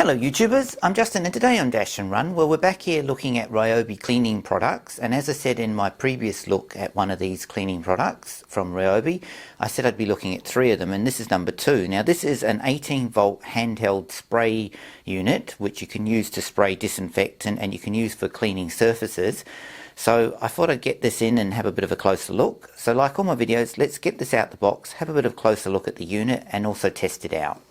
Hello YouTubers, I'm Justin and today on Dash and Run, well we're back here looking at Ryobi cleaning products, and as I said in my previous look at one of these cleaning products from Ryobi, I said I'd be looking at 3 of them, and this is number 2. Now this is an 18 volt handheld spray unit which you can use to spray disinfectant and you can use for cleaning surfaces. So I thought I'd get this in and have a bit of a closer look. So like all my videos, let's get this out the box, have a bit of a closer look at the unit and also test it out.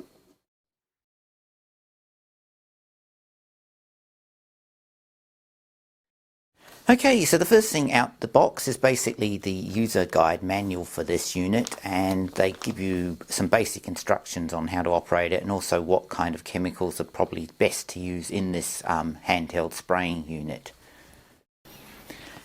Okay, so the first thing out the box is basically the user guide manual for this unit, and they give you some basic instructions on how to operate it and also what kind of chemicals are probably best to use in this handheld spraying unit.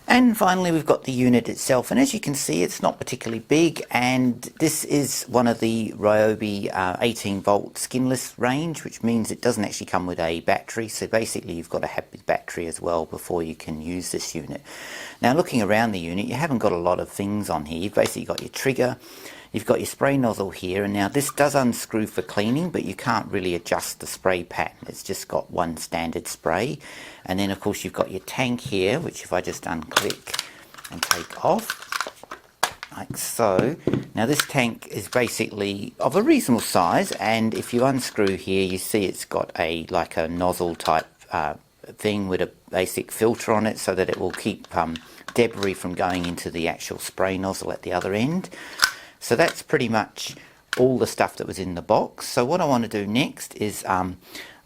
And finally we've got the unit itself, and as you can see it's not particularly big, and this is one of the Ryobi 18 volt skinless range, which means it doesn't actually come with a battery, so basically you've got to have the battery as well before you can use this unit. Now looking around the unit, you haven't got a lot of things on here. You've basically got your trigger, you've got your spray nozzle here, and now this does unscrew for cleaning, but you can't really adjust the spray pattern. It's just got one standard spray. And then of course you've got your tank here, which if I just unclick and take off, like so. Now this tank is basically of a reasonable size, and if you unscrew here, you see it's got a like a nozzle type thing with a basic filter on it so that it will keep debris from going into the actual spray nozzle at the other end. So that's pretty much all the stuff that was in the box. So what I want to do next is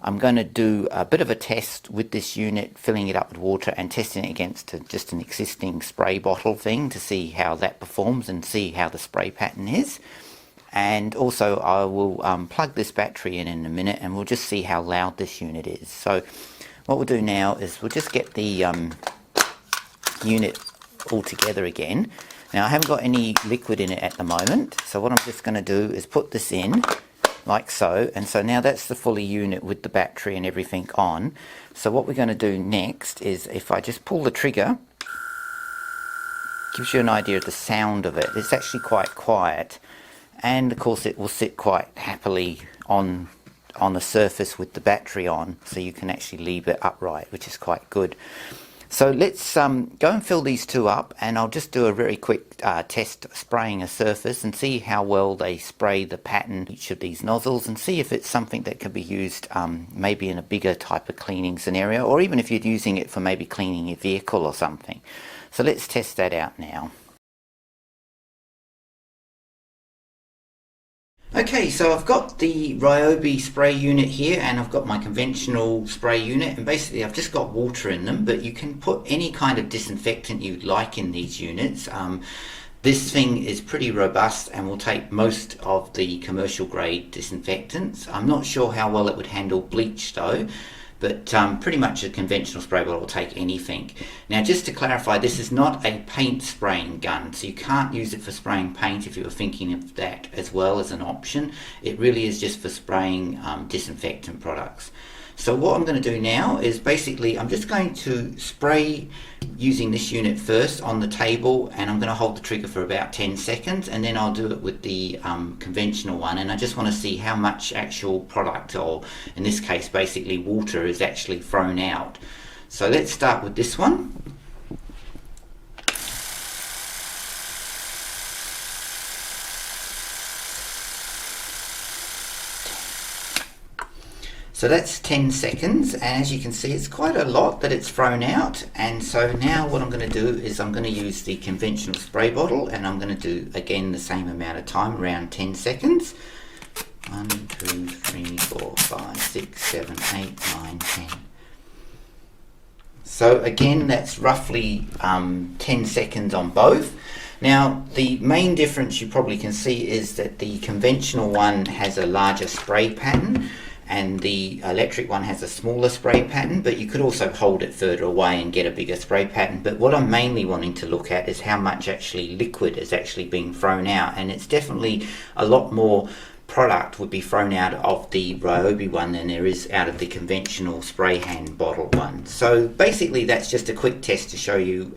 I'm going to do a bit of a test with this unit, filling it up with water and testing it against just an existing spray bottle thing to see how that performs and see how the spray pattern is. And also I will plug this battery in a minute and we'll just see how loud this unit is. So what we'll do now is we'll just get the unit all together again. Now I haven't got any liquid in it at the moment, so what I'm just going to do is put this in like so, and so now that's the fully unit with the battery and everything on. So what we're going to do next is, if I just pull the trigger, gives you an idea of the sound of it. It's actually quite quiet, and of course it will sit quite happily on the surface with the battery on, so you can actually leave it upright, which is quite good. So let's go and fill these 2 up, and I'll just do a very quick test spraying a surface and see how well they spray the pattern each of these nozzles, and see if it's something that can be used maybe in a bigger type of cleaning scenario, or even if you're using it for maybe cleaning your vehicle or something. So let's test that out now. Okay, so I've got the Ryobi spray unit here, and I've got my conventional spray unit, and basically I've just got water in them, but you can put any kind of disinfectant you'd like in these units. This thing is pretty robust and will take most of the commercial grade disinfectants. I'm not sure how well it would handle bleach though, but pretty much a conventional spray bottle will take anything. Now just to clarify, this is not a paint spraying gun, so you can't use it for spraying paint if you were thinking of that as well as an option. It really is just for spraying disinfectant products. So what I'm going to do now is basically I'm just going to spray using this unit first on the table, and I'm going to hold the trigger for about 10 seconds, and then I'll do it with the conventional one, and I just want to see how much actual product, or in this case basically water, is actually thrown out. So let's start with this one. So that's 10 seconds, and as you can see it's quite a lot that it's thrown out. And so now what I'm going to do is I'm going to use the conventional spray bottle, and I'm going to do again the same amount of time, around 10 seconds. 1, 2, 3, 4, 5, 6, 7, 8, 9, 10. So again that's roughly 10 seconds on both. Now the main difference you probably can see is that the conventional one has a larger spray pattern, and the electric one has a smaller spray pattern, but you could also hold it further away and get a bigger spray pattern. But what I'm mainly wanting to look at is how much actually liquid is actually being thrown out, and it's definitely a lot more product would be thrown out of the Ryobi one than there is out of the conventional spray hand bottle one. So basically that's just a quick test to show you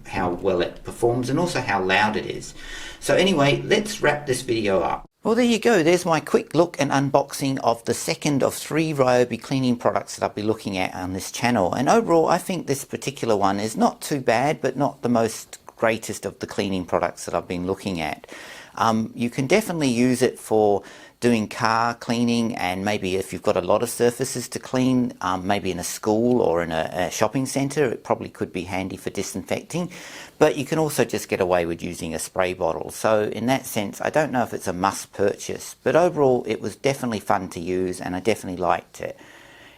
how well it performs and also how loud it is. So anyway, let's wrap this video up. Well, there you go. There's my quick look and unboxing of the second of 3 Ryobi cleaning products that I'll be looking at on this channel. And overall, I think this particular one is not too bad, but not the most greatest of the cleaning products that I've been looking at. You can definitely use it for doing car cleaning, and maybe if you've got a lot of surfaces to clean, maybe in a school or in a shopping centre, it probably could be handy for disinfecting. But you can also just get away with using a spray bottle. So in that sense, I don't know if it's a must purchase, but overall it was definitely fun to use and I definitely liked it.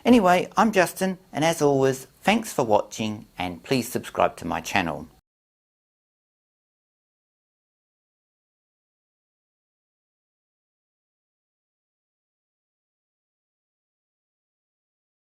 Anyway, I'm Justin, and as always, thanks for watching and please subscribe to my channel.